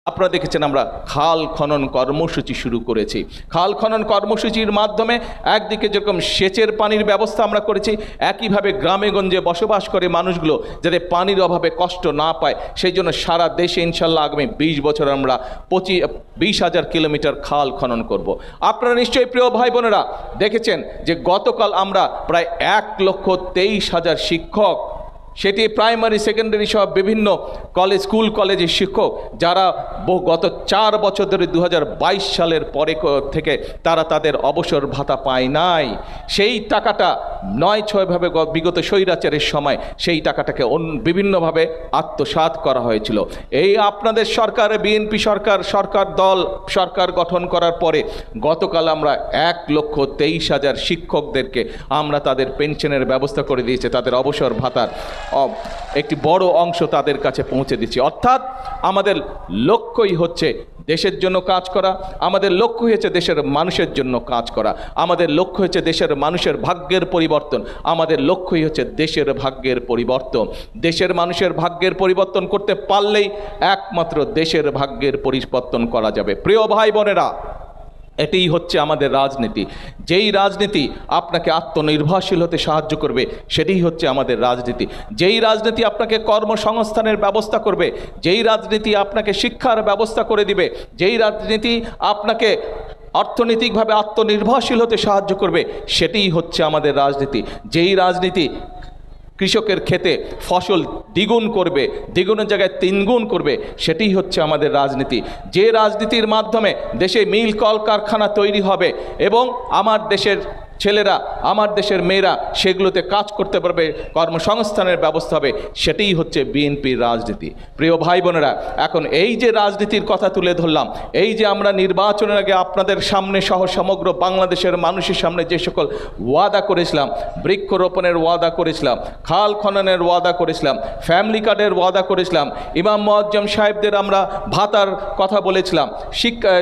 আপনারা দেখেছেন আমরা খাল খনন কর্মসূচি শুরু করেছি। খাল খনন কর্মসূচির মাধ্যমে একদিকে যেরকম সেচের পানির ব্যবস্থা আমরা করেছি, একইভাবে গ্রামে গঞ্জে বসবাস করে মানুষগুলো যাতে পানির অভাবে কষ্ট না পায়, সেই জন্য সারা দেশে ইনশাল্লাহ আগামী 20 বছর আমরা 20,000 কিলোমিটার খাল খনন করব। আপনারা নিশ্চয়ই প্রিয় ভাই বোনেরা দেখেছেন যে গতকাল আমরা প্রায় 1,23,000 শিক্ষক, সেটি প্রাইমারি সেকেন্ডারি সহ বিভিন্ন স্কুল কলেজের শিক্ষক যারা গত 4 বছর ধরে 2022 সালের পরে থেকে তারা তাদের অবসর ভাতা পায় নাই, সেই টাকাটা 9-6ভাবে বিগত স্বৈরাচারের সময় সেই টাকাটাকে বিভিন্নভাবে আত্মসাৎ করা হয়েছিল। এই আপনাদের সরকার, বিএনপি সরকার দল সরকার গঠন করার পরে গতকাল আমরা 1,23,000 শিক্ষকদেরকে আমরা তাদের পেনশনের ব্যবস্থা করে দিয়েছে, তাদের অবসর ভাতার একটি বড় অংশ তাদের কাছে পৌঁছে দিচ্ছি। অর্থাৎ আমাদের লক্ষ্যই হচ্ছে দেশের জন্য কাজ করা, আমাদের লক্ষ্য হচ্ছে দেশের মানুষের জন্য কাজ করা, আমাদের লক্ষ্য হচ্ছে দেশের মানুষের ভাগ্যের পরিবর্তন, আমাদের লক্ষ্যই হচ্ছে দেশের ভাগ্যের পরিবর্তন। দেশের মানুষের ভাগ্যের পরিবর্তন করতে পারলেই একমাত্র দেশের ভাগ্যের পরিবর্তন করা যাবে। প্রিয় ভাই বোনেরা, এটাই হচ্ছে আমাদের রাজনীতি। যেই রাজনীতি আপনাকে আত্মনির্ভরশীল হতে সাহায্য করবে সেটাই হচ্ছে আমাদের রাজনীতি। যেই রাজনীতি আপনাকে কর্মসংস্থানের ব্যবস্থা করবে, যেই রাজনীতি আপনাকে শিক্ষার ব্যবস্থা করে দিবে, যেই রাজনীতি আপনাকে অর্থনৈতিকভাবে আত্মনির্ভরশীল হতে সাহায্য করবে সেটাই হচ্ছে আমাদের রাজনীতি। যেই রাজনীতি কৃষকের ক্ষেতে ফসল দ্বিগুণ করবে, দ্বিগুণের জায়গায় 3 গুণ করবে, সেটাই হচ্ছে আমাদের রাজনীতি। যে রাজনীতির মাধ্যমে দেশে মিল কল কারখানা তৈরি হবে এবং আমার দেশের ছেলেরা, আমার দেশের মেয়েরা সেগুলোতে কাজ করতে পারবে, কর্মসংস্থানের ব্যবস্থা হবে, সেটাই হচ্ছে বিএনপির রাজনীতি। প্রিয় ভাই বোনেরা, এখন এই যে রাজনীতির কথা তুলে ধরলাম, এই যে আমরা নির্বাচনের আগে আপনাদের সামনে সহ সমগ্র বাংলাদেশের মানুষের সামনে যে সকল ওয়াদা করেছিলাম, বৃক্ষরোপণের ওয়াদা করেছিলাম, খাল খননের ওয়াদা করেছিলাম, ফ্যামিলি কার্ডের ওয়াদা করেছিলাম, ইমাম মুয়াজ্জম সাহেবদের আমরা ভাতার কথা বলেছিলাম,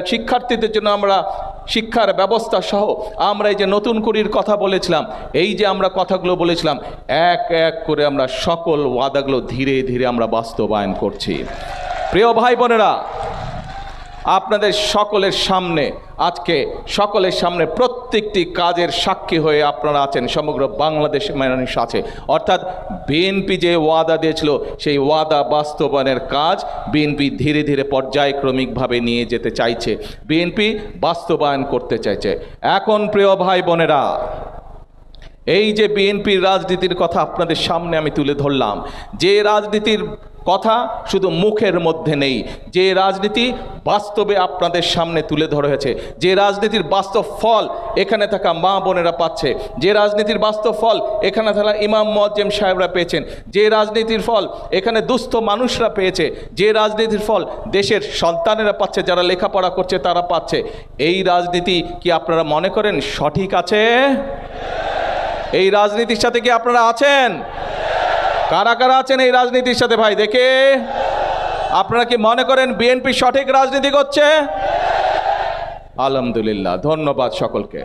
শিক্ষার্থীদের জন্য আমরা শিক্ষার ব্যবস্থা সহ আমরা এই যে নতুন করির কথা বলেছিলাম, এই যে আমরা কথাগুলো বলেছিলাম, এক এক করে আমরা সকল ওয়াদাগুলো ধীরে ধীরে আমরা বাস্তবায়ন করছি। প্রিয় ভাই বোনেরা, আপনাদের সকলের সামনে আজকে সকলের সামনে প্রত্যেকটি কাজের সাক্ষী হয়ে আপনারা আছেন, সমগ্র বাংলাদেশের মানুষ আছে। অর্থাৎ বিএনপি যে ওয়াদা দিয়েছিল সেই ওয়াদা বাস্তবায়নের কাজ বিএনপি ধীরে ধীরে পর্যায়ক্রমিকভাবে নিয়ে যেতে চাইছে, বিএনপি বাস্তবায়ন করতে চাইছে। এখন প্রিয় ভাই বোনেরা, এই যে বিএনপির রাজনীতির কথা আপনাদের সামনে আমি তুলে ধরলাম, যে রাজনীতির কথা শুধু মুখের মধ্যে নেই, যে রাজনীতি বাস্তবে আপনাদের সামনে তুলে ধরা হয়েছে, যে রাজনীতির বাস্তব ফল এখানে থাকা মা বোনেরা পাচ্ছে, যে রাজনীতির বাস্তব ফল এখানে থাকা ইমাম মুয়াজ্জম সাহেবরা পেয়েছেন, যে রাজনীতির ফল এখানে দুস্থ মানুষরা পেয়েছে, যে রাজনীতির ফল দেশের সন্তানেরা পাচ্ছে, যারা লেখাপড়া করছে তারা পাচ্ছে, এই রাজনীতি কি আপনারা মনে করেন সঠিক আছে? এই রাজনীতির সাথে কি আপনারা আছেন? কারা কারা আছেন এই রাজনীতির সাথে? ভাই দেখে, আপনারা কি মনে করেন বিএনপি সঠিক রাজনীতি করছে? আলহামদুলিল্লাহ, ধন্যবাদ সকলকে।